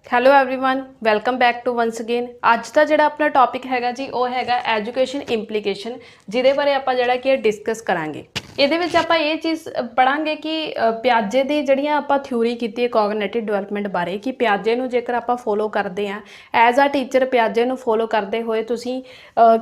Hello everyone welcome back to once again. ਅੱਜ ਦਾ ਜਿਹੜਾ ਆਪਣਾ ਟੌਪਿਕ ਹੈਗਾ ਜੀ ਉਹ ਹੈਗਾ ਐਜੂਕੇਸ਼ਨ ਇੰਪਲੀਕੇਸ਼ਨ, ਜਿਹਦੇ ਬਾਰੇ ਆਪਾਂ ਜਿਹੜਾ ਕਿ ਡਿਸਕਸ ਕਰਾਂਗੇ। ਇਹਦੇ ਵਿੱਚ ਆਪਾਂ ਇਹ ਚੀਜ਼ ਪੜਾਂਗੇ ਕਿ ਪਿਆਜੇ ਦੀ ਜਿਹੜੀਆਂ ਆਪਾਂ ਥਿਊਰੀ ਕੀਤੀ ਹੈ ਕੋਗਨੀਟਿਵ ਡਿਵੈਲਪਮੈਂਟ ਬਾਰੇ, ਕਿ ਪਿਆਜੇ ਨੂੰ ਜੇਕਰ ਆਪਾਂ ਫੋਲੋ ਕਰਦੇ ਹਾਂ ਐਜ਼ ਆ ਟੀਚਰ, ਪਿਆਜੇ ਨੂੰ ਫੋਲੋ ਕਰਦੇ ਹੋਏ ਤੁਸੀਂ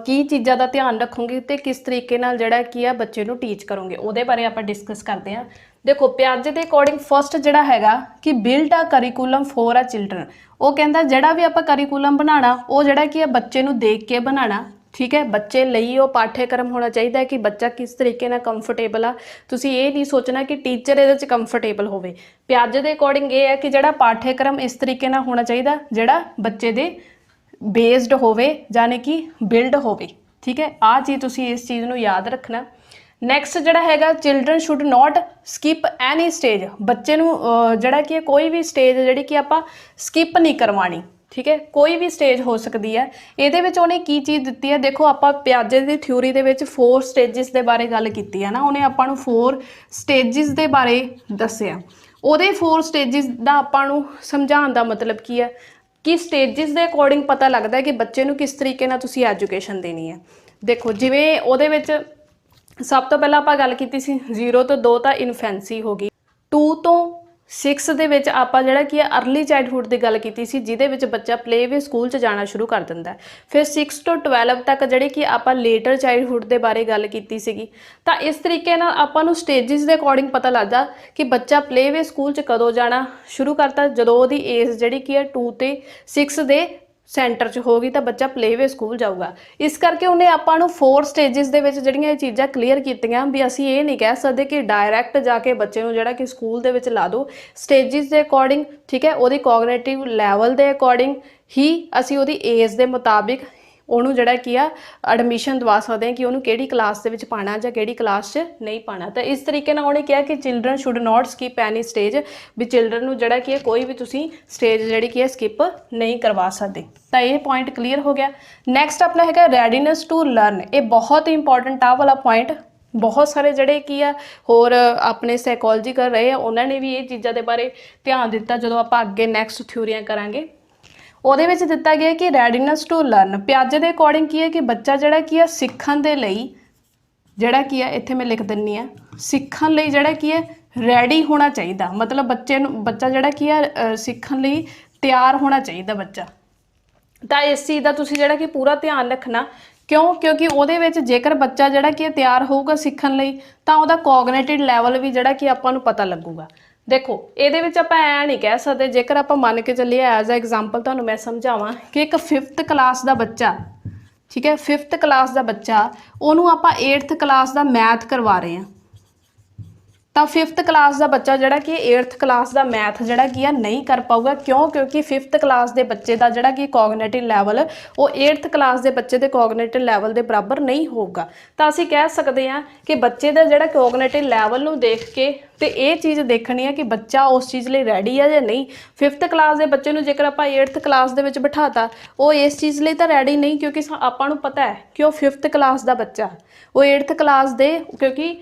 ਕੀ ਚੀਜ਼ਾਂ ਦਾ ਧਿਆਨ ਰੱਖੋਗੇ ਤੇ ਕਿਸ ਤਰੀਕੇ ਨਾਲ ਜਿਹੜਾ ਕੀ ਆ ਬੱਚੇ ਨੂੰ ਟੀਚ ਕਰੋਗੇ, ਉਹਦੇ ਬਾਰੇ ਆਪਾਂ ਡਿਸਕਸ ਕਰਦੇ ਹਾਂ। देखो पियाजे के अकॉर्डिंग फस्ट जोड़ा है कि build a curriculum for a children, वो कहता जोड़ा भी आप करिकुलम बनाना वो जोड़ा कि बच्चे नूं देख के बनाना, ठीक है। बच्चे ਲਈ ਉਹ पाठ्यक्रम होना चाहिए कि बच्चा किस तरीके ਨਾਲ कंफर्टेबल आ। तुसीं ये नहीं सोचना कि टीचर ਇਹਦੇ 'ਚ कंफर्टेबल होवे। ਪਿਆਜੇ ਦੇ अकॉर्डिंग ये है कि ਜਿਹੜਾ पाठ्यक्रम इस तरीके ਨਾਲ होना चाहिए ਜਿਹੜਾ ਬੱਚੇ ਦੇ बेस्ड होवे, जाने कि बिल्ड होवे, ठीक है। आ चीज़ तुसीं इस चीज़ नूं याद रखना। नैक्सट जोड़ा है children should not skip any stage, बच्चे जोड़ा कि कोई भी स्टेज जी कि आप स्किप नहीं करवानी, ठीक है। कोई भी स्टेज हो सकती है। ये उन्हें की चीज़ दी है, देखो आप पियाजे की थ्योरी के 4 स्टेजिस के बारे गल की है ना, उन्हें आपू 4 स्टेजिस के बारे दसिया। वो 4 स्टेजिस का आपू समझाने का मतलब की है कि स्टेजिस के अकॉर्डिंग पता लगता है कि बच्चे को किस तरीके ना तुसी एजुकेशन देनी है। देखो जिवें वो सब तो पहला आप गल की 0 तो 2 तो इन्फेंसी हो गई, 2 तो 6 ਦੇ ਵਿੱਚ ਆਪਾਂ ਜਿਹੜਾ ਕਿ अर्ली चाइल्डहुड की गल की सी, ਜਿਹਦੇ ਵਿੱਚ ਬੱਚਾ प्लेवे स्कूल 'ਚ ਜਾਣਾ शुरू कर ਦਿੰਦਾ। फिर 6 ਤੋਂ 12 तक ਜਿਹੜੀ ਕਿ ਆਪਾਂ ਲੇਟਰ ਚਾइल्डहुड ਦੇ ਬਾਰੇ ਗੱਲ ਕੀਤੀ ਸੀਗੀ। ਤਾਂ ਇਸ ਤਰੀਕੇ ਨਾਲ ਆਪਾਂ ਨੂੰ ਸਟੇजेस ਦੇ ਅਕੋਰਡਿੰਗ ਪਤਾ ਲੱਗਦਾ ਕਿ ਬੱਚਾ प्लेवे स्कूल 'ਚ ਕਦੋਂ ਜਾਣਾ ਸ਼ੁਰੂ ਕਰਤਾ, ਜਦੋਂ ਉਹਦੀ ਏਜ ਜਿਹੜੀ ਕਿ 2 ਤੇ 6 ਦੇ सेंटर च होगी तो बच्चा प्लेवे स्कूल जाऊगा। इस करके उन्हें आपां नूं 4 स्टेजिस दे विच जिहड़ियां ये चीज़ां क्लीयर कीतियां भी असीं ये नहीं कह सकते कि डायरैक्ट जाके बच्चे नूं जिहड़ा कि स्कूल दे विच ला दो। स्टेजिस के अकॉर्डिंग, ठीक है, उहदी कोगनेटिव लैवल के अकॉर्डिंग ही असीं उहदी एज के मुताबिक ਉਹਨੂੰ ਜਿਹੜਾ ਕੀ ਆ ਐਡਮਿਸ਼ਨ ਦਵਾ ਸਕਦੇ ਹਾਂ कि ਉਹਨੂੰ ਕਿਹੜੀ ਕਲਾਸ ਦੇ ਵਿੱਚ ਪਾਣਾ ਜਾਂ ਕਿਹੜੀ ਕਲਾਸ 'ਚ ਨਹੀਂ ਪਾਣਾ। ਤਾਂ ਇਸ ਤਰੀਕੇ ਨਾਲ ਉਹਨੇ ਕਿਹਾ ਕਿ children should not skip any stage, ਵੀ ਚਿਲਡਰਨ ਨੂੰ ਜਿਹੜਾ ਕਿ ਕੋਈ ਵੀ ਤੁਸੀਂ ਸਟੇਜ ਜਿਹੜੀ ਕਿ ਸਕਿਪ ਨਹੀਂ ਕਰਵਾ ਸਕਦੇ। ਤਾਂ ਇਹ ਪੁਆਇੰਟ ਕਲੀਅਰ ਹੋ ਗਿਆ। ਨੈਕਸਟ ਆਪਣਾ ਹੈਗਾ ਰੈਡੀਨੈਸ ਟੂ ਲਰਨ। ਇਹ ਬਹੁਤ ਇੰਪੋਰਟੈਂਟ ਆ ਵਾਲਾ ਪੁਆਇੰਟ। बहुत सारे ਜਿਹੜੇ ਕੀ ਆ ਹੋਰ ਆਪਣੇ ਸਾਈਕੋਲੋਜੀ ਕਰ ਰਹੇ ਆ ਉਹਨਾਂ ਨੇ ਵੀ ਇਹ ਚੀਜ਼ਾਂ ਦੇ ਬਾਰੇ ਧਿਆਨ ਦਿੱਤਾ ਜਦੋਂ ਆਪਾਂ ਅੱਗੇ ਨੈਕਸਟ ਥਿਊਰੀਆਂ ਕਰਾਂਗੇ। ਉਹਦੇ ਵਿੱਚ ਦਿੱਤਾ ਗਿਆ ਕਿ ਰੈਡੀਨੈਸ ਟੂ ਲਰਨ ਪਿਆਜੇ ਦੇ ਅਕੋਰਡਿੰਗ ਕੀ ਹੈ ਕਿ ਬੱਚਾ ਜਿਹੜਾ ਕੀ ਆ ਸਿੱਖਣ ਦੇ ਲਈ ਜਿਹੜਾ ਕੀ ਆ ਇੱਥੇ ਮੈਂ ਲਿਖ ਦਿੰਨੀ ਆ, ਸਿੱਖਣ ਲਈ ਜਿਹੜਾ ਕੀ ਹੈ ਰੈਡੀ ਹੋਣਾ ਚਾਹੀਦਾ। ਮਤਲਬ ਬੱਚਾ ਜਿਹੜਾ ਕੀ ਆ ਸਿੱਖਣ ਲਈ ਤਿਆਰ ਹੋਣਾ ਚਾਹੀਦਾ ਬੱਚਾ। ਤਾਂ ਇਸ ਚੀਜ਼ ਦਾ ਤੁਸੀਂ ਜਿਹੜਾ ਕਿ ਪੂਰਾ ਧਿਆਨ ਰੱਖਣਾ। ਕਿਉਂ? ਕਿਉਂਕਿ ਉਹਦੇ ਵਿੱਚ ਜੇਕਰ ਬੱਚਾ ਜਿਹੜਾ ਕਿ ਤਿਆਰ ਹੋਊਗਾ ਸਿੱਖਣ ਲਈ ਤਾਂ ਉਹਦਾ ਕੋਗਨੇਟਿਵ ਲੈਵਲ ਵੀ ਜਿਹੜਾ ਕਿ ਆਪਾਂ ਨੂੰ ਪਤਾ ਲੱਗੂਗਾ। देखो ये ਆਪਾਂ ਐ नहीं कह सकते, जेकर आप मान के चलिए एज ए एग्जाम्पल ਤੁਹਾਨੂੰ मैं समझावां कि एक 5th क्लास का बच्चा, ठीक है, 5th क्लास का बच्चा ਉਹਨੂੰ ਆਪਾਂ 8th क्लास का मैथ करवा रहे हैं। तो 5th क्लास का बच्चा जोड़ा कि 8th क्लास का मैथ जोड़ा कि नहीं कर पाऊगा। क्यों? क्योंकि 5th क्लास के बच्चे का जोड़ा कि कोगनेटिव लैवल वो 8th क्लास के बच्चे के कोगनेटिव लैवल के बराबर नहीं होगा। तो असीं कह सकते हैं कि बच्चे का जोड़ा कोगनेटिव लैवल नूं देख के तो ये चीज़ देखनी है कि बच्चा उस चीज़ लिए रेडी है या नहीं। 5th क्लास के बच्चे नूं जेकर आपां 8th क्लास के बिठाता वो इस चीज़ लिए तो रेडी नहीं, क्योंकि आपां नूं पता है कि वो 5th क्लास का बच्चा वो 8th क्लास दे, क्योंकि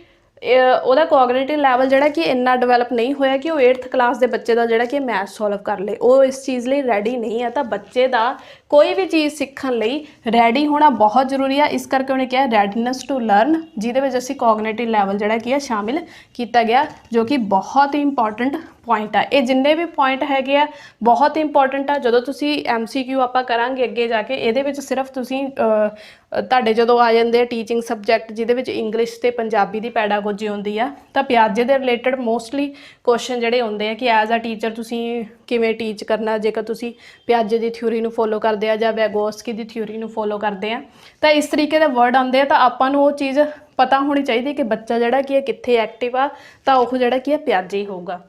ਉਹਦਾ ਕੋਗਨੀਟਿਵ ਲੈਵਲ ਜਿਹੜਾ ਕਿ ਇੰਨਾ ਡਿਵੈਲਪ ਨਹੀਂ ਹੋਇਆ ਕਿ ਉਹ 8th ਕਲਾਸ ਦੇ ਬੱਚੇ ਦਾ ਜਿਹੜਾ ਕਿ ਮੈਥ ਸੋਲਵ ਕਰ ਲੇ, ਉਹ ਇਸ ਚੀਜ਼ ਲਈ ਰੈਡੀ ਨਹੀਂ ਹੈ। ਤਾਂ ਬੱਚੇ ਦਾ ਕੋਈ ਵੀ ਚੀਜ਼ ਸਿੱਖਣ ਲਈ ਰੈਡੀ ਹੋਣਾ ਬਹੁਤ ਜ਼ਰੂਰੀ ਆ। ਇਸ ਕਰਕੇ ਉਹਨੇ ਕਿਹਾ ਰੈਡੀਨੈਸ ਟੂ ਲਰਨ, ਜਿਹਦੇ ਵਿੱਚ ਅਸੀਂ ਕੋਗਨੀਟਿਵ ਲੈਵਲ ਜਿਹੜਾ ਕੀ ਆ ਸ਼ਾਮਿਲ ਕੀਤਾ ਗਿਆ, ਜੋ ਕਿ ਬਹੁਤ ਹੀ ਇੰਪੋਰਟੈਂਟ ਪੁਆਇੰਟ ਆ। ਇਹ ਜਿੰਨੇ ਵੀ ਪੁਆਇੰਟ ਹੈਗੇ ਆ ਬਹੁਤ ਇੰਪੋਰਟੈਂਟ ਆ। ਜਦੋਂ ਤੁਸੀਂ MCQ ਆਪਾਂ ਕਰਾਂਗੇ ਅੱਗੇ ਜਾ ਕੇ, ਇਹਦੇ ਵਿੱਚ ਸਿਰਫ ਤੁਸੀਂ ਤੁਹਾਡੇ ਜਦੋਂ ਆ ਜਾਂਦੇ ਆ ਟੀਚਿੰਗ ਸਬਜੈਕਟ ਜਿਹਦੇ ਵਿੱਚ ਇੰਗਲਿਸ਼ ਤੇ ਪੰਜਾਬੀ ਦੀ ਪੈਡਾਗੋਜੀ ਹੁੰਦੀ ਆ, ਤਾਂ ਪਿਆਜੇ ਦੇ ਰਿਲੇਟਡ ਮੋਸਟਲੀ ਕੁਐਸਚਨ ਜਿਹੜੇ ਹੁੰਦੇ ਆ ਕਿ ਐਜ਼ ਅ ਟੀਚਰ ਤੁਸੀਂ ਕਿਵੇਂ ਟੀਚ ਕਰਨਾ ਜੇਕਰ ਤੁਸੀਂ ਪਿਆਜੇ ਦੀ ਥਿਊਰੀ ਨੂੰ ਫੋਲੋ ਕਰਦੇ ਆ ਜਾਂ ਵੈਗੋਸਕੀ ਦੀ ਥਿਊਰੀ ਨੂੰ ਫੋਲੋ ਕਰਦੇ ਆ। ਤਾਂ ਇਸ ਤਰੀਕੇ ਦੇ ਵਰਡ ਆਉਂਦੇ ਆ, ਤਾਂ ਆਪਾਂ ਨੂੰ ਉਹ ਚੀਜ਼ ਪਤਾ ਹੋਣੀ ਚਾਹੀਦੀ ਕਿ ਬੱਚਾ ਜਿਹੜਾ ਕੀ ਹੈ ਕਿੱਥੇ ਐਕਟਿਵ ਆ, ਤਾਂ ਉਹ ਜਿਹੜਾ ਕੀ ਹੈ ਪਿਆਜੇ ਹੀ ਹੋਊਗਾ।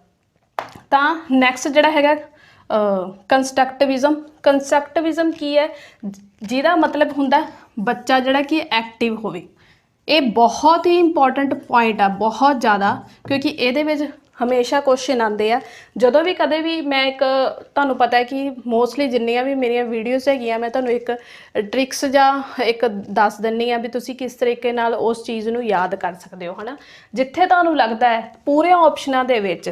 ਤਾਂ ਨੈਕਸਟ ਜਿਹੜਾ ਹੈਗਾ ਕੰਸਟਰਕਟਿਵਿਜ਼ਮ। ਕੰਸਟਰਕਟਿਵਿਜ਼ਮ ਕੀ ਹੈ? ਜਿਹਦਾ ਮਤਲਬ ਹੁੰਦਾ ਬੱਚਾ ਜਿਹੜਾ ਕਿ ਐਕਟਿਵ ਹੋਵੇ। ਇਹ ਬਹੁਤ ਹੀ ਇੰਪੋਰਟੈਂਟ ਪੁਆਇੰਟ ਆ, ਬਹੁਤ ਜ਼ਿਆਦਾ, ਕਿਉਂਕਿ ਇਹਦੇ ਵਿੱਚ ਹਮੇਸ਼ਾ ਕੁਐਸਚਨ ਆਉਂਦੇ ਆ। ਜਦੋਂ ਵੀ ਕਦੇ ਵੀ ਮੈਂ ਇੱਕ ਤੁਹਾਨੂੰ ਪਤਾ ਹੈ ਕਿ ਮੋਸਟਲੀ ਜਿੰਨੀਆਂ ਵੀ ਮੇਰੀਆਂ ਵੀਡੀਓਜ਼ ਹੈਗੀਆਂ ਮੈਂ ਤੁਹਾਨੂੰ ਇੱਕ ਟ੍ਰਿਕਸ ਜਾਂ ਇੱਕ ਦੱਸ ਦਿੰਦੀ ਆ ਵੀ ਤੁਸੀਂ ਕਿਸ ਤਰੀਕੇ ਨਾਲ ਉਸ ਚੀਜ਼ ਨੂੰ ਯਾਦ ਕਰ ਸਕਦੇ ਹੋ, ਹੈ ਨਾ। ਜਿੱਥੇ ਤੁਹਾਨੂੰ ਲੱਗਦਾ ਹੈ ਪੂਰੇ ਆਪਸ਼ਨਾਂ ਦੇ ਵਿੱਚ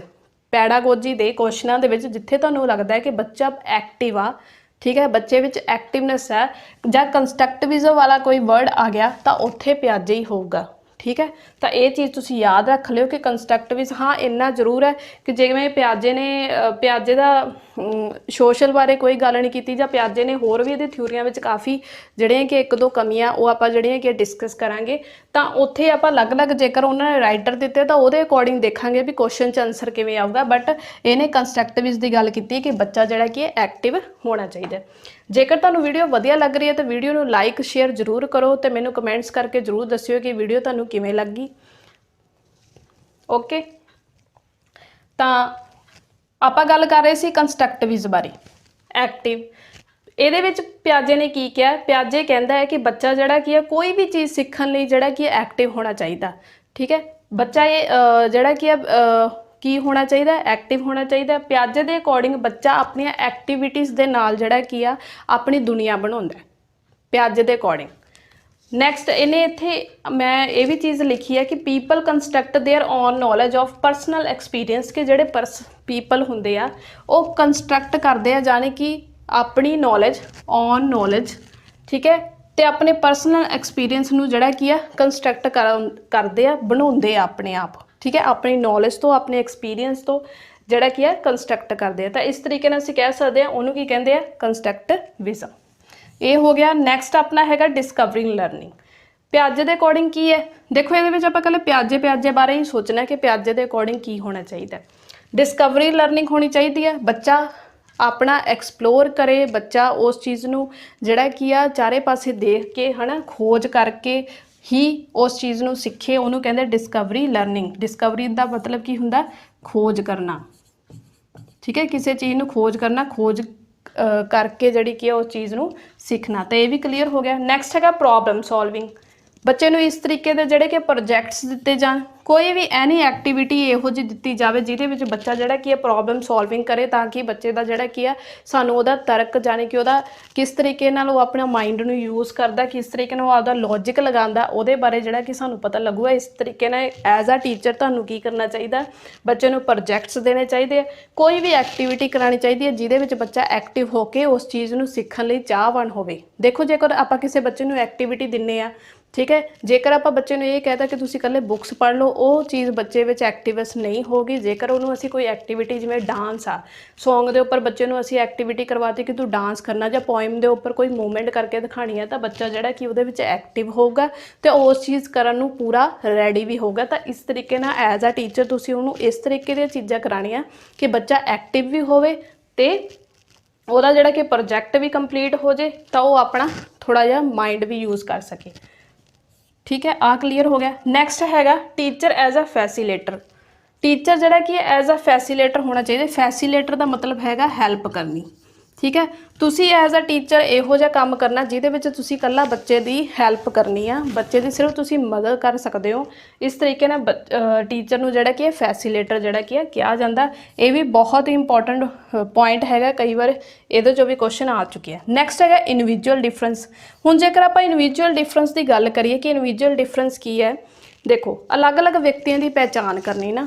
ਪੈਡਾਗੋਜੀ ਦੇ ਕੁਐਸਚਨਾਂ ਦੇ ਵਿੱਚ ਜਿੱਥੇ ਤੁਹਾਨੂੰ ਲੱਗਦਾ ਹੈ ਕਿ ਬੱਚਾ ਐਕਟਿਵ ਆ, ਠੀਕ ਹੈ, ਬੱਚੇ ਵਿੱਚ ਐਕਟਿਵਨੈਸ ਹੈ ਜਾਂ ਕੰਸਟਰਕਟਿਵਿਜ਼ਮ ਵਾਲਾ ਕੋਈ ਵਰਡ ਆ ਗਿਆ ਤਾਂ ਉੱਥੇ ਪਿਆਜੇ ਹੀ ਹੋਊਗਾ, ਠੀਕ ਹੈ। ਤਾਂ ਇਹ ਚੀਜ਼ ਤੁਸੀਂ ਯਾਦ ਰੱਖ ਲਿਓ ਕਿ ਕੰਸਟਰਕਟਿਵਿਜ਼ਮ, ਹਾਂ ਇੰਨਾ ਜ਼ਰੂਰ ਹੈ ਕਿ ਜਿਵੇਂ ਪਿਆਜੇ ਨੇ ਪਿਆਜੇ ਦਾ ਸੋਸ਼ਲ ਬਾਰੇ ਕੋਈ ਗੱਲ ਨਹੀਂ ਕੀਤੀ, ਜਾਂ ਪਿਆਜੇ ਨੇ ਹੋਰ ਵੀ ਇਹਦੇ ਥਿਊਰੀਆਂ ਵਿੱਚ ਕਾਫੀ ਜਿਹੜੀਆਂ ਕਿ ਇੱਕ ਦੋ ਕਮੀਆਂ ਉਹ ਆਪਾਂ ਜਿਹੜੀਆਂ ਕਿ ਡਿਸਕਸ ਕਰਾਂਗੇ। ਤਾਂ ਉੱਥੇ ਆਪਾਂ ਅਲੱਗ-ਅਲੱਗ ਜੇਕਰ ਉਹਨਾਂ ਨੇ ਰਾਈਟਰ ਦਿੱਤੇ ਤਾਂ ਉਹਦੇ ਅਕੋਰਡਿੰਗ ਦੇਖਾਂਗੇ ਵੀ ਕੁਐਸਚਨ 'ਚ ਆਨਸਰ ਕਿਵੇਂ ਆਊਗਾ। ਬਟ ਇਹਨੇ ਕੰਸਟਰਕਟਿਵਿਜ਼ਮ ਦੀ ਗੱਲ ਕੀਤੀ ਕਿ ਬੱਚਾ ਜਿਹੜਾ ਕਿ ਐਕਟਿਵ ਹੋਣਾ ਚਾਹੀਦਾ। ਜੇਕਰ ਤੁਹਾਨੂੰ ਵੀਡੀਓ ਵਧੀਆ ਲੱਗ ਰਹੀ ਹੈ ਤਾਂ ਵੀਡੀਓ ਨੂੰ ਲਾਈਕ ਸ਼ੇਅਰ ਜ਼ਰੂਰ ਕਰੋ ਤੇ ਮੈਨੂੰ ਕਮੈਂਟਸ ਕਰਕੇ ਜ਼ਰੂਰ ਦੱਸਿਓ ਕਿ ਵੀਡੀਓ ਤੁਹਾਨੂੰ ਕਿਵੇਂ ਲੱਗੀ। ਓਕੇ, ਤਾਂ ਆਪਾਂ ਗੱਲ ਕਰ ਰਹੇ ਸੀ ਕੰਸਟਰਕਟਿਵਿਜ਼ਮ ਬਾਰੇ, ਐਕਟਿਵ। ਇਹਦੇ ਵਿੱਚ ਪਿਆਜੇ ਨੇ ਕੀ ਕਿਹਾ? ਪਿਆਜੇ ਕਹਿੰਦਾ ਹੈ ਕਿ ਬੱਚਾ ਜਿਹੜਾ ਕੀ ਹੈ ਕੋਈ ਵੀ ਚੀਜ਼ ਸਿੱਖਣ ਲਈ ਜਿਹੜਾ ਕਿ ਐਕਟਿਵ ਹੋਣਾ ਚਾਹੀਦਾ, ਠੀਕ ਹੈ। ਬੱਚਾ ਇਹ ਜਿਹੜਾ ਕੀ ਹੈ ਕੀ ਹੋਣਾ ਚਾਹੀਦਾ? ਐਕਟਿਵ ਹੋਣਾ ਚਾਹੀਦਾ। ਪਿਆਜੇ ਦੇ ਅਕੋਰਡਿੰਗ ਬੱਚਾ ਆਪਣੀਆਂ ਐਕਟੀਵਿਟੀਜ਼ ਦੇ ਨਾਲ ਜਿਹੜਾ ਕੀ ਆ ਆਪਣੀ ਦੁਨੀਆ ਬਣਾਉਂਦਾ, ਪਿਆਜੇ ਦੇ ਅਕੋਰਡਿੰਗ। ਨੈਕਸਟ ਇਹਨੇ ਇੱਥੇ ਮੈਂ ਇਹ ਵੀ ਚੀਜ਼ ਲਿਖੀ ਹੈ ਕਿ people construct their own knowledge of personal experience, ਕਿ ਜਿਹੜੇ ਪੀਪਲ ਹੁੰਦੇ ਆ ਉਹ ਕੰਸਟਰਕਟ ਕਰਦੇ ਆ ਜਾਣੀ ਕਿ ਆਪਣੀ ਨੌਲੇਜ, ਔਨ ਨੌਲੇਜ, ਠੀਕ ਹੈ, ਤੇ ਆਪਣੇ ਪਰਸਨਲ ਐਕਸਪੀਰੀਅੰਸ ਨੂੰ ਜਿਹੜਾ ਕੀ ਆ ਕੰਸਟਰਕਟ ਕਰਦੇ ਆ, ਬਣਾਉਂਦੇ ਆ ਆਪਣੇ ਆਪ, ਠੀਕ ਹੈ, ਆਪਣੀ ਨੌਲੇਜ ਤੋਂ, ਆਪਣੇ ਐਕਸਪੀਰੀਅੰਸ ਤੋਂ ਜਿਹੜਾ ਕੀ ਆ ਕੰਸਟਰਕਟ ਕਰਦੇ ਆ। ਤਾਂ ਇਸ ਤਰੀਕੇ ਨਾਲ ਅਸੀਂ ਕਹਿ ਸਕਦੇ ਹਾਂ ਉਹਨੂੰ ਕੀ ਕਹਿੰਦੇ ਆ? ਕੰਸਟਰਕਟਿਵਿਜ਼ਮ। ਇਹ ਹੋ ਗਿਆ। ਨੈਕਸਟ ਆਪਣਾ ਹੈਗਾ ਡਿਸਕਵਰਿੰਗ ਲਰਨਿੰਗ। ਪਿਆਜੇ ਦੇ ਅਕੋਰਡਿੰਗ ਕੀ ਹੈ? ਦੇਖੋ ਇਹਦੇ ਵਿੱਚ ਆਪਾਂ ਇਕੱਲੇ ਪਿਆਜੇ ਬਾਰੇ ਹੀ ਸੋਚਣਾ ਕਿ ਪਿਆਜੇ ਦੇ ਅਕੋਰਡਿੰਗ ਕੀ ਹੋਣਾ ਚਾਹੀਦਾ। ਡਿਸਕਵਰੀ ਲਰਨਿੰਗ ਹੋਣੀ ਚਾਹੀਦੀ ਹੈ, ਬੱਚਾ ਆਪਣਾ ਐਕਸਪਲੋਰ ਕਰੇ, ਬੱਚਾ ਉਸ ਚੀਜ਼ ਨੂੰ ਜਿਹੜਾ ਕੀ ਆ ਚਾਰੇ ਪਾਸੇ ਦੇਖ ਕੇ ਹੈ ਨਾ, ਖੋਜ ਕਰਕੇ ਹੀ ਉਸ ਚੀਜ਼ ਨੂੰ ਸਿੱਖੇ, ਉਹਨੂੰ ਕਹਿੰਦੇ ਡਿਸਕਵਰੀ ਲਰਨਿੰਗ। ਡਿਸਕਵਰੀ ਦਾ ਮਤਲਬ ਕੀ ਹੁੰਦਾ? ਖੋਜ ਕਰਨਾ, ਠੀਕ ਹੈ, ਕਿਸੇ ਚੀਜ਼ ਨੂੰ ਖੋਜ ਕਰਨਾ, ਖੋਜ ਕਰਕੇ ਜਿਹੜੀ ਕੀ ਉਸ ਚੀਜ਼ ਨੂੰ ਸਿੱਖਣਾ। ਤਾਂ ਇਹ ਵੀ ਕਲੀਅਰ ਹੋ ਗਿਆ। ਨੈਕਸਟ ਹੈਗਾ ਪ੍ਰੋਬਲਮ ਸੋਲਵਿੰਗ। ਬੱਚੇ ਨੂੰ ਇਸ ਤਰੀਕੇ ਦੇ ਜਿਹੜੇ ਕਿ ਪ੍ਰੋਜੈਕਟਸ ਦਿੱਤੇ ਜਾਣ, ਕੋਈ ਵੀ ਐਨੀ ਐਕਟੀਵਿਟੀ ਇਹੋ ਜਿਹੀ ਦਿੱਤੀ ਜਾਵੇ ਜਿਹਦੇ ਵਿੱਚ ਬੱਚਾ ਜਿਹੜਾ ਕੀ ਹੈ ਪ੍ਰੋਬਲਮ ਸੋਲਵਿੰਗ ਕਰੇ, ਤਾਂ ਕਿ ਬੱਚੇ ਦਾ ਜਿਹੜਾ ਕੀ ਆ ਸਾਨੂੰ ਉਹਦਾ ਤਰਕ, ਜਾਣੀ ਕਿ ਉਹਦਾ ਕਿਸ ਤਰੀਕੇ ਨਾਲ ਉਹ ਆਪਣਾ ਮਾਈਂਡ ਨੂੰ ਯੂਜ਼ ਕਰਦਾ, ਕਿਸ ਤਰੀਕੇ ਨਾਲ ਉਹ ਆਪਦਾ ਲੌਜਿਕ ਲਗਾਉਂਦਾ, ਉਹਦੇ ਬਾਰੇ ਜਿਹੜਾ ਕਿ ਸਾਨੂੰ ਪਤਾ ਲੱਗੂਗਾ। ਇਸ ਤਰੀਕੇ ਨਾਲ ਐਜ਼ ਆ ਟੀਚਰ ਤੁਹਾਨੂੰ ਕੀ ਕਰਨਾ ਚਾਹੀਦਾ? ਬੱਚੇ ਨੂੰ ਪ੍ਰੋਜੈਕਟਸ ਦੇਣੇ ਚਾਹੀਦੇ ਆ, ਕੋਈ ਵੀ ਐਕਟੀਵਿਟੀ ਕਰਾਉਣੀ ਚਾਹੀਦੀ ਹੈ ਜਿਹਦੇ ਵਿੱਚ ਬੱਚਾ ਐਕਟਿਵ ਹੋ ਕੇ ਉਸ ਚੀਜ਼ ਨੂੰ ਸਿੱਖਣ ਲਈ ਚਾਹਵਾਨ ਹੋਵੇ। ਦੇਖੋ ਜੇਕਰ ਆਪਾਂ ਕਿਸੇ ਬੱਚੇ ਨੂੰ ਐਕਟੀਵਿਟੀ ਦਿੰਦੇ ਆ, ਠੀਕ ਹੈ, ਜੇਕਰ ਆਪਾਂ ਬੱਚੇ ਨੂੰ ਇਹ ਕਹਿਤਾ ਕਿ ਤੁਸੀਂ ਇਕੱਲੇ ਬੁੱਕਸ ਪੜ੍ਹ ਲਓ, ਉਹ ਚੀਜ਼ ਬੱਚੇ ਵਿੱਚ ਐਕਟਿਵਨੈਸ ਨਹੀਂ ਹੋਗੀ। ਜੇਕਰ ਉਹਨੂੰ ਅਸੀਂ ਕੋਈ ਐਕਟੀਵਿਟੀ ਜਿਵੇਂ ਡਾਂਸ ਆ, ਸੌਂਗ ਦੇ ਉੱਪਰ ਬੱਚੇ ਨੂੰ ਅਸੀਂ ਐਕਟੀਵਿਟੀ ਕਰਵਾਤੀ ਕਿ ਤੂੰ ਡਾਂਸ ਕਰਨਾ, ਜਾਂ ਪੋਇਮ ਦੇ ਉੱਪਰ ਕੋਈ ਮੂਵਮੈਂਟ ਕਰਕੇ ਦਿਖਾਣੀ ਹੈ, ਤਾਂ ਬੱਚਾ ਜਿਹੜਾ ਕਿ ਉਹਦੇ ਵਿੱਚ ਐਕਟਿਵ ਹੋਊਗਾ ਤੇ ਉਸ ਚੀਜ਼ ਕਰਨ ਨੂੰ ਪੂਰਾ ਰੈਡੀ ਵੀ ਹੋਊਗਾ। ਤਾਂ ਇਸ ਤਰੀਕੇ ਨਾਲ ਐਜ਼ ਆ ਟੀਚਰ ਤੁਸੀਂ ਉਹਨੂੰ ਇਸ ਤਰੀਕੇ ਦੀਆਂ ਚੀਜ਼ਾਂ ਕਰਾਉਣੀਆਂ ਕਿ ਬੱਚਾ ਐਕਟਿਵ ਵੀ ਹੋਵੇ ਤੇ ਉਹਦਾ ਜਿਹੜਾ ਕਿ ਪ੍ਰੋਜੈਕਟ ਵੀ ਕੰਪਲੀਟ ਹੋ ਜੇ, ਤਾਂ ਉਹ ਆਪਣਾ ਥੋੜ੍ਹਾ ਜਿਹਾ ਮਾਈਂਡ ਵੀ ਯੂਜ਼ ਕਰ ਸਕੇ। ਠੀਕ ਹੈ, ਆ ਕਲੀਅਰ ਹੋ ਗਿਆ। ਨੈਕਸਟ ਹੈਗਾ ਟੀਚਰ ਐਜ਼ ਅ ਫੈਸੀਲੇਟਰ। ਟੀਚਰ ਜਿਹੜਾ ਕਿ ਐਜ਼ ਅ ਫੈਸੀਲੇਟਰ ਹੋਣਾ ਚਾਹੀਦਾ। ਫੈਸੀਲੇਟਰ ਦਾ ਮਤਲਬ ਹੈਗਾ ਹੈਲਪ ਕਰਨੀ, ਠੀਕ ਹੈ। ਤੁਸੀਂ ਐਜ਼ ਅ ਟੀਚਰ ਇਹੋ ਜਿਹਾ ਕੰਮ ਕਰਨਾ ਜਿਹਦੇ ਵਿੱਚ ਤੁਸੀਂ ਇਕੱਲਾ ਬੱਚੇ ਦੀ ਹੈਲਪ ਕਰਨੀ ਆ, ਬੱਚੇ ਦੀ ਸਿਰਫ ਤੁਸੀਂ ਮਦਦ ਕਰ ਸਕਦੇ ਹੋ। ਇਸ ਤਰੀਕੇ ਨਾਲ ਟੀਚਰ ਨੂੰ ਜਿਹੜਾ ਕਿ ਫੈਸੀਲੇਟਰ ਜਿਹੜਾ ਕਿ ਕਿਹਾ ਜਾਂਦਾ। ਇਹ ਵੀ ਬਹੁਤ ਹੀ ਇੰਪੋਰਟੈਂਟ ਪੁਆਇੰਟ ਹੈਗਾ, ਕਈ ਵਾਰ ਇਹਦੇ 'ਚੋਂ ਵੀ ਕੁਐਸਚਨ ਆ ਚੁੱਕੇ ਆ। ਨੈਕਸਟ ਹੈਗਾ ਇੰਡੀਵਿਜੂਅਲ ਡਿਫਰੈਂਸ। ਹੁਣ ਜੇਕਰ ਆਪਾਂ ਇੰਡੀਵਿਜੂਅਲ ਡਿਫਰੈਂਸ ਦੀ ਗੱਲ ਕਰੀਏ ਕਿ ਇੰਡੀਵਿਜੂਅਲ ਡਿਫਰੈਂਸ ਕੀ ਹੈ, ਦੇਖੋ ਅਲੱਗ-ਅਲੱਗ ਵਿਅਕਤੀਆਂ ਦੀ ਪਹਿਚਾਣ ਕਰਨੀ ਨਾ,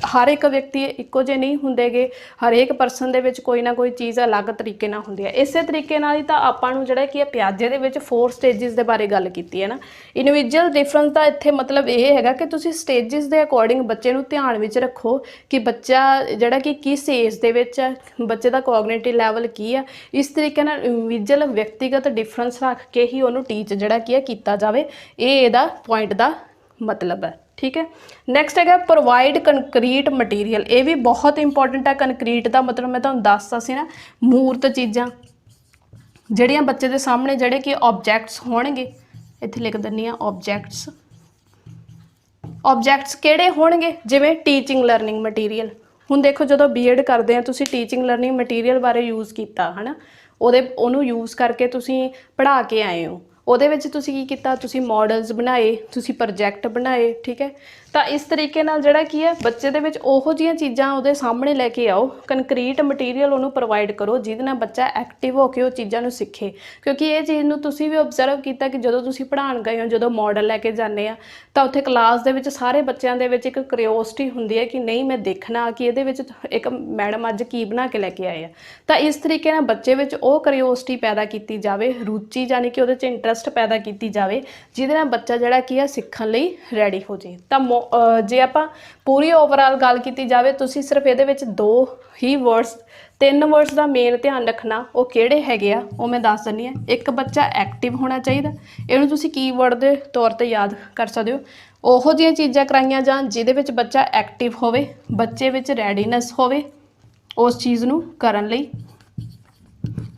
ਹਰ ਇੱਕ ਵਿਅਕਤੀ ਇੱਕੋ ਜਿਹੇ ਨਹੀਂ ਹੁੰਦੇਗੇ, ਹਰੇਕ ਪਰਸਨ ਦੇ ਵਿੱਚ ਕੋਈ ਨਾ ਕੋਈ ਚੀਜ਼ ਅਲੱਗ ਤਰੀਕੇ ਨਾਲ ਹੁੰਦੀ ਹੈ। ਇਸੇ ਤਰੀਕੇ ਨਾਲ ਹੀ ਤਾਂ ਆਪਾਂ ਨੂੰ ਜਿਹੜਾ ਕਿ ਪਿਆਜੇ ਦੇ ਵਿੱਚ 4 ਸਟੇਜਿਸ ਦੇ ਬਾਰੇ ਗੱਲ ਕੀਤੀ ਹੈ ਨਾ। ਇੰਡੀਵਿਜੂਅਲ ਡਿਫਰੈਂਸ ਦਾ ਇੱਥੇ ਮਤਲਬ ਇਹ ਹੈਗਾ ਕਿ ਤੁਸੀਂ ਸਟੇਜਿਸ ਦੇ ਅਕੋਰਡਿੰਗ ਬੱਚੇ ਨੂੰ ਧਿਆਨ ਵਿੱਚ ਰੱਖੋ ਕਿ ਬੱਚਾ ਜਿਹੜਾ ਕਿ ਕਿਸ ਏਜ ਦੇ ਵਿੱਚ ਹੈ, ਬੱਚੇ ਦਾ ਕੋਗਨੀਟਿਵ ਲੈਵਲ ਕੀ ਆ। ਇਸ ਤਰੀਕੇ ਨਾਲ ਇੰਡੀਵਿਜੂਅਲ ਵਿਅਕਤੀਗਤ ਡਿਫਰੈਂਸ ਰੱਖ ਕੇ ਹੀ ਉਹਨੂੰ ਟੀਚ ਜਿਹੜਾ ਕੀ ਕੀਤਾ ਜਾਵੇ। ਇਹ ਇਹਦਾ ਪੁਆਇੰਟ ਦਾ ਮਤਲਬ ਹੈ, ਠੀਕ ਹੈ। ਨੈਕਸਟ ਹੈਗਾ ਪ੍ਰੋਵਾਈਡ ਕੰਕਰੀਟ ਮਟੀਰੀਅਲ। ਇਹ ਵੀ ਬਹੁਤ ਇੰਪੋਰਟੈਂਟ ਹੈ। ਕੰਕਰੀਟ ਦਾ ਮਤਲਬ ਮੈਂ ਤੁਹਾਨੂੰ ਦੱਸਤਾ ਸੀ ਨਾ, ਮੂਰਤ ਚੀਜ਼ਾਂ ਜਿਹੜੀਆਂ ਬੱਚੇ ਦੇ ਸਾਹਮਣੇ ਜਿਹੜੇ ਕਿ ਆਬਜੈਕਟਸ ਹੋਣਗੇ, ਇੱਥੇ ਲਿਖ ਦਿੰਦੀ ਹਾਂ ਆਬਜੈਕਟਸ। ਆਬਜੈਕਟਸ ਕਿਹੜੇ ਹੋਣਗੇ? ਜਿਵੇਂ ਟੀਚਿੰਗ ਲਰਨਿੰਗ ਮਟੀਰੀਅਲ। ਹੁਣ ਦੇਖੋ ਜਦੋਂ ਬੀਐਡ ਕਰਦੇ ਆ ਤੁਸੀਂ ਟੀਚਿੰਗ ਲਰਨਿੰਗ ਮਟੀਰੀਅਲ ਬਾਰੇ ਯੂਜ਼ ਕੀਤਾ ਹੈ ਨਾ, ਉਹਨੂੰ ਯੂਜ਼ ਕਰਕੇ ਤੁਸੀਂ ਪੜ੍ਹਾ ਕੇ ਆਏ ਹੋ। ਉਹਦੇ ਵਿੱਚ ਤੁਸੀਂ ਕੀ ਕੀਤਾ? ਤੁਸੀਂ ਮੋਡਲਸ ਬਣਾਏ, ਤੁਸੀਂ ਪ੍ਰੋਜੈਕਟ ਬਣਾਏ, ਠੀਕ ਹੈ। ਤਾਂ ਇਸ ਤਰੀਕੇ ਨਾਲ ਜਿਹੜਾ ਕੀ ਹੈ ਬੱਚੇ ਦੇ ਵਿੱਚ ਉਹੋ ਜਿਹੀਆਂ ਚੀਜ਼ਾਂ ਉਹਦੇ ਸਾਹਮਣੇ ਲੈ ਕੇ ਆਓ, ਕੰਕਰੀਟ ਮਟੀਰੀਅਲ ਉਹਨੂੰ ਪ੍ਰੋਵਾਈਡ ਕਰੋ ਜਿਹਦੇ ਨਾਲ ਬੱਚਾ ਐਕਟਿਵ ਹੋ ਕੇ ਉਹ ਚੀਜ਼ਾਂ ਨੂੰ ਸਿੱਖੇ। ਕਿਉਂਕਿ ਇਹ ਚੀਜ਼ ਨੂੰ ਤੁਸੀਂ ਵੀ ਓਬਜ਼ਰਵ ਕੀਤਾ ਕਿ ਜਦੋਂ ਤੁਸੀਂ ਪੜ੍ਹਾਉਣ ਗਏ ਹੋ, ਜਦੋਂ ਮਾਡਲ ਲੈ ਕੇ ਜਾਂਦੇ ਆ ਤਾਂ ਉੱਥੇ ਕਲਾਸ ਦੇ ਵਿੱਚ ਸਾਰੇ ਬੱਚਿਆਂ ਦੇ ਵਿੱਚ ਇੱਕ ਕਿਉਰਿਓਸਿਟੀ ਹੁੰਦੀ ਹੈ ਕਿ ਨਹੀਂ ਮੈਂ ਦੇਖਣਾ ਕਿ ਇਹਦੇ ਵਿੱਚ ਇੱਕ ਮੈਡਮ ਅੱਜ ਕੀ ਬਣਾ ਕੇ ਲੈ ਕੇ ਆਏ ਆ। ਤਾਂ ਇਸ ਤਰੀਕੇ ਨਾਲ ਬੱਚੇ ਵਿੱਚ ਉਹ ਕਿਉਰਿਓਸਿਟੀ ਪੈਦਾ ਕੀਤੀ ਜਾਵੇ, ਰੁਚੀ ਯਾਨੀ ਕਿ ਉਹਦੇ 'ਚ ਇੰਟਰਸਟ ਪੈਦਾ ਕੀਤੀ ਜਾਵੇ, ਜਿਹਦੇ ਨਾਲ ਬੱਚਾ ਜਿਹੜਾ ਕੀ ਆ ਸਿੱਖਣ ਲਈ ਰੈਡੀ ਹੋ ਜੇ। ਤਾਂ ਜੇ ਆਪਾਂ ਪੂਰੀ ਓਵਰਆਲ ਗੱਲ ਕੀਤੀ ਜਾਵੇ, ਤੁਸੀਂ ਸਿਰਫ ਇਹਦੇ ਵਿੱਚ 2 ਹੀ ਵਰਡਸ 3 ਵਰਡਸ ਦਾ ਮੇਨ ਧਿਆਨ ਰੱਖਣਾ। ਉਹ ਕਿਹੜੇ ਹੈਗੇ ਆ ਉਹ ਮੈਂ ਦੱਸ ਦਿੰਦੀ ਹਾਂ। ਇੱਕ, ਬੱਚਾ ਐਕਟਿਵ ਹੋਣਾ ਚਾਹੀਦਾ, ਇਹਨੂੰ ਤੁਸੀਂ ਕੀਵਰਡ ਦੇ ਤੌਰ ਤੇ ਯਾਦ ਕਰ ਸਕਦੇ ਹੋ। ਉਹੋ ਜਿਹੀਆਂ ਚੀਜ਼ਾਂ ਕਰਾਈਆਂ ਜਾਣ ਜਿਹਦੇ ਵਿੱਚ ਬੱਚਾ ਐਕਟਿਵ ਹੋਵੇ, ਬੱਚੇ ਵਿੱਚ ਰੈਡੀਨੈਸ ਹੋਵੇ ਉਸ ਚੀਜ਼ ਨੂੰ ਕਰਨ ਲਈ,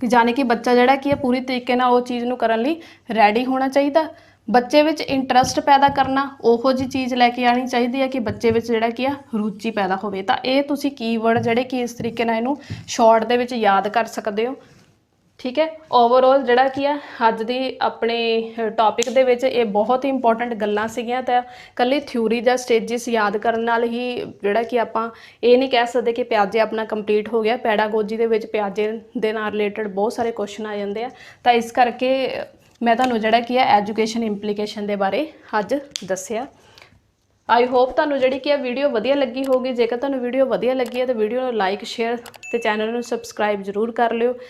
ਕਿ ਜਾਣੀ ਕਿ ਬੱਚਾ ਜਿਹੜਾ ਕੀ ਹੈ ਪੂਰੀ ਤਰੀਕੇ ਨਾਲ ਉਹ ਚੀਜ਼ ਨੂੰ ਕਰਨ ਲਈ ਰੈਡੀ ਹੋਣਾ ਚਾਹੀਦਾ। ਬੱਚੇ ਵਿੱਚ ਇੰਟਰਸਟ ਪੈਦਾ ਕਰਨਾ, ਉਹੋ ਜਿਹੀ ਚੀਜ਼ ਲੈ ਕੇ ਆਉਣੀ ਚਾਹੀਦੀ ਹੈ ਕਿ ਬੱਚੇ ਵਿੱਚ ਜਿਹੜਾ ਕੀ ਆ ਰੁਚੀ ਪੈਦਾ ਹੋਵੇ। ਤਾਂ ਇਹ ਤੁਸੀਂ ਕੀਵਰਡ ਜਿਹੜੇ ਕਿ ਇਸ ਤਰੀਕੇ ਨਾਲ ਇਹਨੂੰ ਸ਼ਾਰਟ ਦੇ ਵਿੱਚ ਯਾਦ ਕਰ ਸਕਦੇ ਹੋ। ਠੀਕ ਹੈ, ਓਵਰਆਲ ਜਿਹੜਾ ਕੀ ਆ ਅੱਜ ਦੀ ਆਪਣੇ ਟੌਪਿਕ ਦੇ ਵਿੱਚ ਇਹ ਬਹੁਤ ਹੀ ਇੰਪੋਰਟੈਂਟ ਗੱਲਾਂ ਸੀਗੀਆਂ। ਤਾਂ ਇਕੱਲੀ ਥਿਊਰੀ ਜਾਂ ਸਟੇਜਿਸ ਯਾਦ ਕਰਨ ਨਾਲ ਹੀ ਜਿਹੜਾ ਕਿ ਆਪਾਂ ਇਹ ਨਹੀਂ ਕਹਿ ਸਕਦੇ ਕਿ ਪਿਆਜੇ ਆਪਣਾ ਕੰਪਲੀਟ ਹੋ ਗਿਆ। ਪੈਡਾਗੋਜੀ ਦੇ ਵਿੱਚ ਪਿਆਜੇ ਦੇ ਨਾਲ ਰਿਲੇਟਡ ਬਹੁਤ ਸਾਰੇ ਕੁਐਸਚਨ ਆ ਜਾਂਦੇ ਆ। ਤਾਂ ਇਸ ਕਰਕੇ ਮੈਂ ਤੁਹਾਨੂੰ ਜਿਹੜਾ ਕੀ ਹੈ ਐਜੂਕੇਸ਼ਨ ਇੰਪਲੀਕੇਸ਼ਨ ਦੇ ਬਾਰੇ ਅੱਜ ਦੱਸਿਆ। ਆਈ ਹੋਪ ਤੁਹਾਨੂੰ ਜਿਹੜੀ ਕਿ ਵੀਡੀਓ ਵਧੀਆ ਲੱਗੀ ਹੋਊਗੀ। ਜੇਕਰ ਤੁਹਾਨੂੰ ਵੀਡੀਓ ਵਧੀਆ ਲੱਗੀ ਹੈ ਤਾਂ ਵੀਡੀਓ ਨੂੰ ਲਾਈਕ, ਸ਼ੇਅਰ ਤੇ ਚੈਨਲ ਨੂੰ ਸਬਸਕ੍ਰਾਈਬ ਜ਼ਰੂਰ ਕਰ ਲਿਓ।